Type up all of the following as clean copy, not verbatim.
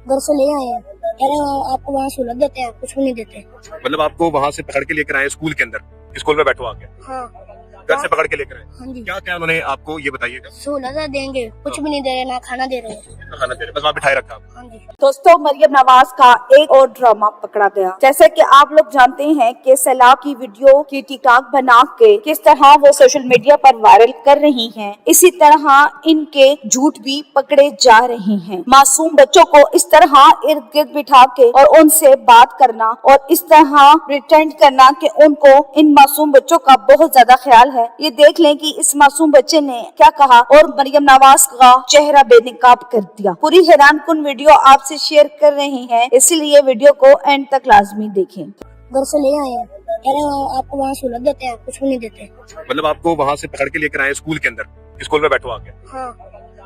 घर से ले आए हैं, कह रहे हैं आपको वहाँ सहूलत देते हैं, कुछ भी नहीं देते। मतलब आपको वहाँ से पकड़ के लेकर आए स्कूल के अंदर, स्कूल में बैठो आके, हाँ घर से पकड़ के लेकर आए? हाँ जी, क्या क्या उन्होंने आपको ये बताइएगा? सहूलत देंगे, कुछ भी नहीं दे रहे, ना खाना दे रहे हैं। खाना दे रहे, बस वहाँ बिठाए रखा आपको। हाँ जी। दोस्तों, मरियम नवाज का एक और ड्रामा पकड़ा गया। जैसे कि आप लोग जानते हैं कि सैलाब की वीडियो की टिकटॉक बना के किस तरह वो सोशल मीडिया पर वायरल कर रही हैं, इसी तरह इनके झूठ भी पकड़े जा रहे हैं। मासूम बच्चों को इस तरह इर्द गिर्द बिठा के और उनसे बात करना और इस तरह प्रिटेंड करना कि उनको इन मासूम बच्चों का बहुत ज्यादा ख्याल है। ये देख लें कि इस मासूम बच्चे ने क्या कहा और मरियम नवाज का चेहरा बेनकाब कर दिया। पूरी हैरानकुन वीडियो आपसे शेयर कर रहे हैं, इसलिए वीडियो को एंड तक लाजमी देखें। घर से ले आए हैं, कह रहे हैं आपको वहाँ सहूलत देते हैं, कुछ भी नहीं देते। मतलब आपको वहाँ से पकड़ के लेकर आए स्कूल के अंदर, स्कूल में बैठो आके, हाँ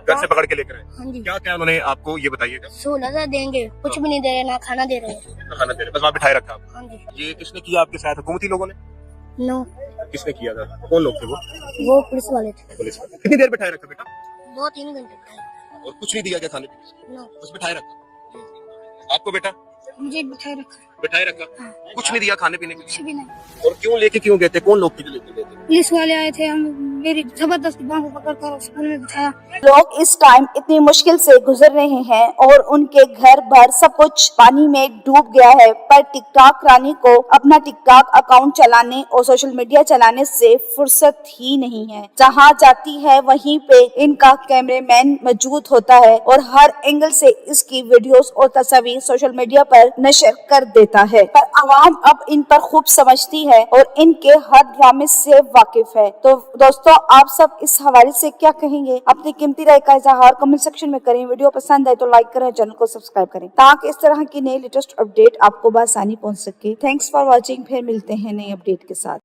घर से पकड़ के लेकर आए? हाँ जी, क्या क्या उन्होंने आपको ये बताइएगा? सहूलत देंगे, कुछ भी नहीं दे रहे, ना खाना दे रहे हैं। खाना दे रहे, बस वहाँ बिठाए रखा आपको। हाँ जी। ये किसने किया आपके साथ? हुकूमती लोगों ने? नो, किसने किया था? कौन लोग थे वो? वो पुलिस वाले थे। पुलिस वाले। कितनी देर बिठाए रखा बेटा? 2-3 घंटे बिठाए। और कुछ नहीं दिया क्या खाने पीने? नो, बस बिठाए रखा। आपको बेटा मुझे बिठाए रखा, बिठाए रखा? हाँ। कुछ नहीं दिया खाने पीने के कुछ लिए? भी नहीं। और क्यों लेके क्यों गए थे? कौन लोग थे लेके गए थे? पुलिस वाले आए थे, हम मेरी जबरदस्ती बाहों को पकड़कर स्कूल में बिठाया। लोग इस टाइम इतनी मुश्किल से गुजर रहे हैं और उनके घर भर सब कुछ पानी में डूब गया है, पर टिकटॉक रानी को अपना टिकटॉक अकाउंट चलाने और सोशल मीडिया चलाने से फुर्सत ही नहीं है। जहां जाती है वहीं पे इनका कैमरामैन मौजूद होता है और हर एंगल से इसकी वीडियोस और तस्वीर सोशल मीडिया पर नशर कर देता है। पर आवाम अब इन पर खूब समझती है और इनके हर ड्रामे से वाकिफ है। तो दोस्तों, आप सब इस हवाले से क्या कहेंगे? अपनी कीमती राय का इजहार कमेंट सेक्शन में करें। वीडियो पसंद आए तो लाइक करें, चैनल को सब्सक्राइब करें ताकि इस तरह की नई लेटेस्ट अपडेट आपको बआसानी पहुंच सके। Thanks for watching. फिर मिलते हैं नई अपडेट के साथ।